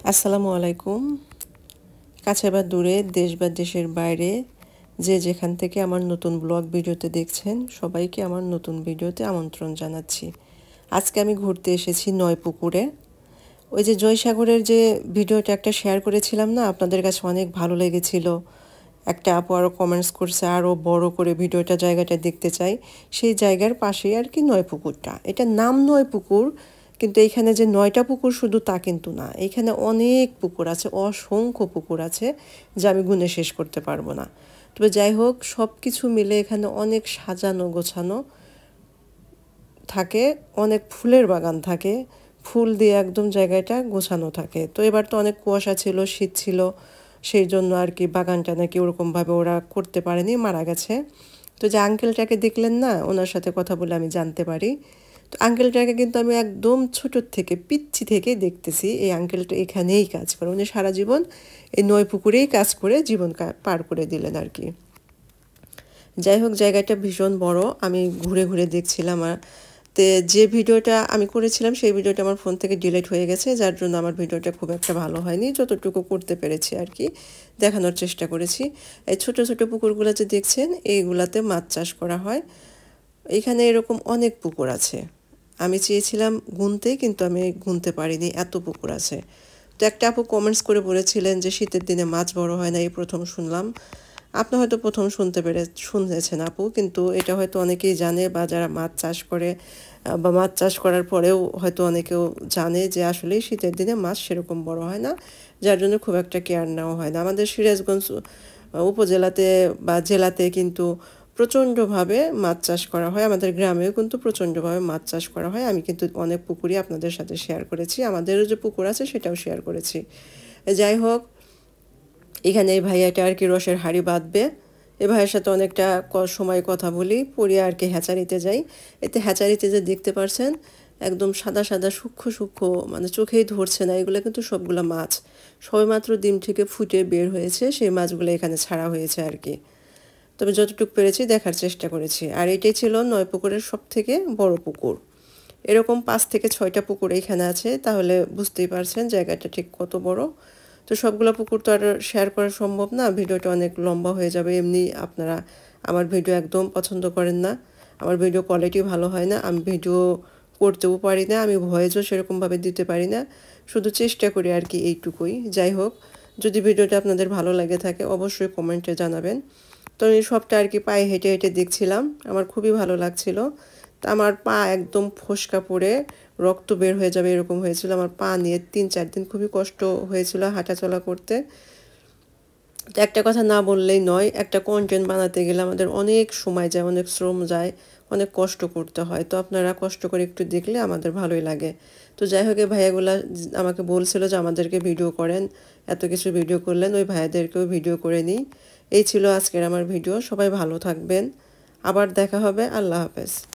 আসসালামু আলাইকুম। কাছে বা দূরে, দেশ বা দেশের বাইরে যে যেখান থেকে আমার নতুন ব্লগ ভিডিওতে দেখছেন সবাইকে আমার নতুন ভিডিওতে আমন্ত্রণ জানাচ্ছি। আজকে আমি ঘুরতে এসেছি নয়পুকুরে। ওই যে জয়সাগরের যে ভিডিওটা একটা শেয়ার করেছিলাম না, আপনাদের কাছে অনেক ভালো লেগেছিল। একটা আপু আরও কমেন্টস করছে আরও বড় করে ভিডিওটা জায়গাটা দেখতে চাই। সেই জায়গার পাশেই আর কি নয়পুকুরটা। এটা নাম নয়পুকুর, কিন্তু এইখানে যে 9টা পুকুর শুধু তা কিন্তু না, এইখানে অনেক পুকুর আছে, অসংখ্য পুকুর আছে যা আমি গুণে শেষ করতে পারবো না। তবে যাই হোক, সব কিছু মিলে এখানে অনেক সাজানো গোছানো থাকে, অনেক ফুলের বাগান থাকে, ফুল দিয়ে একদম জায়গাটা গোছানো থাকে। তো এবার তো অনেক কুয়াশা ছিল, শীত ছিল, সেই জন্য আর কি বাগানটা নাকি ওরকমভাবে ওরা করতে পারেনি, মারা গেছে। তো যে আঙ্কেলটাকে দেখলেন না, ওনার সাথে কথা বলে আমি জানতে পারি। তো আঙ্কেলটাকে কিন্তু আমি একদম ছোটোর থেকে পিচ্ছি থেকেই দেখতেছি। এই আঙ্কেলটা এখানেই কাজ করে, উনি সারা জীবন এই নয়পুকুরেই কাজ করে জীবন পার করে দিলেন আর কি। যাই হোক, জায়গাটা ভীষণ বড়, আমি ঘুরে ঘুরে দেখছিলাম। আর তে যে ভিডিওটা আমি করেছিলাম সেই ভিডিওটা আমার ফোন থেকে ডিলিট হয়ে গেছে, যার জন্য আমার ভিডিওটা খুব একটা ভালো হয়নি। যতটুকু করতে পেরেছি আর কি দেখানোর চেষ্টা করেছি। এই ছোট ছোট পুকুরগুলো যে দেখছেন, এইগুলাতে মাছ চাষ করা হয়। এখানে এরকম অনেক পুকুর আছে, আমি চেয়েছিলাম গুনতে, কিন্তু আমি গুনতে পারিনি, এত পুকুর আছে। তো একটা আপু কমেন্টস করে বলেছিলেন যে শীতের দিনে মাছ বড় হয় না, এই প্রথম শুনলাম। আপনি হয়তো প্রথম শুনেছেন আপু, কিন্তু এটা হয়তো অনেকেই জানে, বা যারা মাছ চাষ করে বা মাছ চাষ করার পরেও হয়তো অনেকেও জানে যে আসলে শীতের দিনে মাছ সেরকম বড় হয় না, যার জন্য খুব একটা কেয়ার নেওয়া হয় না। আমাদের সিরাজগঞ্জ উপজেলাতে বা জেলাতে কিন্তু প্রচণ্ডভাবে মাছ চাষ করা হয়, আমাদের গ্রামেও কিন্তু প্রচণ্ডভাবে মাছ চাষ করা হয়। আমি কিন্তু অনেক পুকুরই আপনাদের সাথে শেয়ার করেছি, আমাদেরও যে পুকুর আছে সেটাও শেয়ার করেছি। যাই হোক, এখানে এই ভাইয়াটা আর কি রসের হাঁড়ি বাঁধবে। এ ভাইয়ের সাথে অনেকটা সময় কথা বলি, পরে আর কি হ্যাচারিতে যাই। এতে হ্যাচারিতে যে দেখতে পারছেন একদম সাদা সাদা সূক্ষ্ম সূক্ষ্ম, মানে চোখেই ধরছে না, এগুলো কিন্তু সবগুলো মাছ সবেমাত্র ডিম থেকে ফুটে বের হয়েছে, সেই মাছগুলো এখানে ছাড়া হয়েছে আর কি। তবে যতটুকু পেরেছি দেখার চেষ্টা করেছি। আর এটাই ছিল নয়পুকুরের সব থেকে বড় পুকুর। এরকম 5 থেকে 6টা পুকুর এখানে আছে, তাহলে বুঝতেই পারছেন জায়গাটা ঠিক কত বড়। তো সবগুলো পুকুর তো আর শেয়ার করা সম্ভব না, ভিডিওটা অনেক লম্বা হয়ে যাবে। এমনি আপনারা আমার ভিডিও একদম পছন্দ করেন না, আমার ভিডিও কোয়ালিটি ভালো হয় না, আমি ভিডিও করতেও পারি না, আমি ভয়েসও সেরকমভাবে দিতে পারি না, শুধু চেষ্টা করি আর কি, এইটুকুই। যাই হোক, যদি ভিডিওটা আপনাদের ভালো লাগে থাকে অবশ্যই কমেন্টে জানাবেন। তো আমি সবটা আর কি পায়ে হেঁটে হেঁটে দেখছিলাম, আমার খুবই ভালো লাগছিল। তা আমার পা একদম ফোসকা পড়ে রক্ত বের হয়ে যাবে এরকম হয়েছিল, আমার পা নিয়ে 3-4 দিন খুবই কষ্ট হয়েছিল হাঁটাচলা করতে। তো একটা কথা না বললেই নয়, একটা কন্টেন্ট বানাতে গেলে আমাদের অনেক সময় যায়, অনেক শ্রম যায়, অনেক কষ্ট করতে হয়। তো আপনারা কষ্ট করে একটু দেখলে আমাদের ভালোই লাগে। তো যাই হোক, এই ভাইয়াগুলা আমাকে বলছিল যে আমাদেরকে ভিডিও করেন, এত কিছু ভিডিও করলেন, ওই ভাইয়াদেরকেও ভিডিও করে নিই। এই ছিল আজকের আমার ভিডিও। সবাই ভালো থাকবেন, আবার দেখা হবে। আল্লাহ হাফেজ।